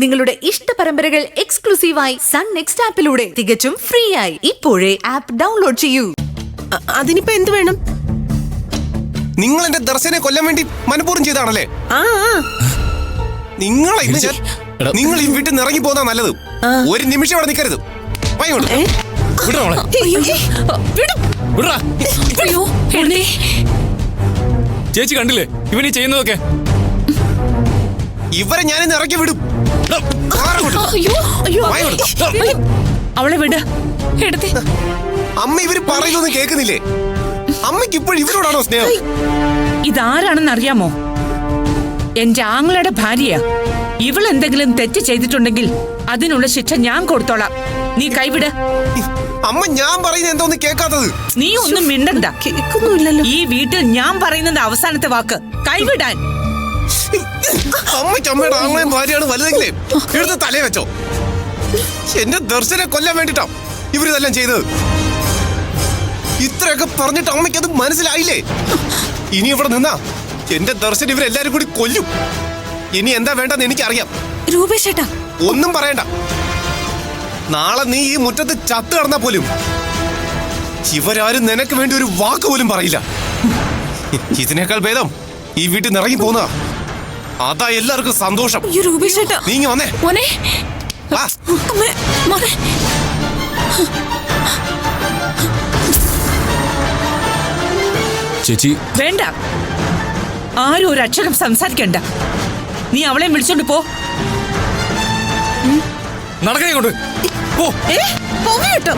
നിങ്ങളുടെ ഇഷ്ട പരമ്പരകൾ എക്സ്ക്ലൂസീവായി സൺ നെക്സ്റ്റ് ആപ്പിലൂടെ തികച്ചും ഫ്രീ ആയി ഇപ്പോഴേ ആപ്പ് ഡൗൺലോഡ് ചെയ്യൂ. അതിനിപ്പോ എന്ത് വേണം? നിങ്ങൾ എന്റെ ദർശനെ കൊല്ലാൻ വേണ്ടി മനഃപൂർവ്വം ചെയ്താണല്ലേ? നിങ്ങൾ ഈ വീട്ടിൽ നിന്ന് ഇറങ്ങി പോകാൻ നല്ലത്. ഒരു നിമിഷം അവിടെ നിൽക്കരുത്. ചേച്ചി കണ്ടില്ലേ ഇവനീ ചെയ്യുന്നതൊക്കെ? ഇവരെ ഞാനിന്ന് ഇറക്കി വിടും. അവളെ വിട്. അമ്മ ഇവര് പറയുന്നൊന്നും കേൾക്കുന്നില്ലേ? അമ്മയ്ക്ക് ഇപ്പോഴും ഇവരോടാണോ സ്നേഹം? ഇതാരാണെന്ന് അറിയാമോ? എന്റെ ആങ്ങളുടെ ഭാര്യയാ. ഇവൾ എന്തെങ്കിലും തെറ്റ് ചെയ്തിട്ടുണ്ടെങ്കിൽ അതിനുള്ള ശിക്ഷ ഞാൻ കൊടുത്തോളാം. നീ കൈവിട്. അമ്മ ഞാൻ പറയുന്നത് എന്തോന്ന് കേൾക്കാത്തത്? നീ ഒന്നും മിണ്ടണ്ട. കേൾക്കുന്നില്ലല്ലോ. ഈ വീട്ടിൽ ഞാൻ പറയുന്നത് അവസാനത്തെ വാക്ക്. കൈവിടാൻ. അമ്മയ്ക്ക് അമ്മയുടെ ആങ്ങളെയും ഭാര്യയാണ് വലുതെങ്കിലേ എടുത്ത് തലേ വെച്ചോ. എന്റെ ദർശനെ കൊല്ലാൻ വേണ്ടിട്ടാ ഇവരിതെല്ലാം ചെയ്തത്. ഇത്രയൊക്കെ പറഞ്ഞിട്ട് അമ്മയ്ക്ക് അത് മനസ്സിലായില്ലേ? ഇനി ഇവിടെ നിന്നാ എന്റെ ദർശൻ ഇവരെല്ലാരും കൂടി കൊല്ലും. ഇനി എന്താ വേണ്ടെന്ന് എനിക്കറിയാം. രൂപേഷേട്ടാ ഒന്നും പറയണ്ട. നാളെ നീ ഈ മുറ്റത്ത് ചത്തു കിടന്നാ പോലും ഇവരാരും നിനക്ക് വേണ്ടി ഒരു വാക്ക് പോലും പറയില്ല. ഇതിനേക്കാൾ ഭേദം ഈ വീട്ടിൽ നിന്ന് ഇറങ്ങി പോന്നാ. അതാ എല്ലാവർക്കും സന്തോഷം. നീ ഇങ്ങ് വന്നേ. ചേച്ചി വേണ്ട. ആരും ഒരു അക്ഷരം സംസാരിക്കണ്ട. നീ അവളെ വിളിച്ചോണ്ട് പോ. നടക്കേ കൊണ്ട് പോ. കേട്ടോ.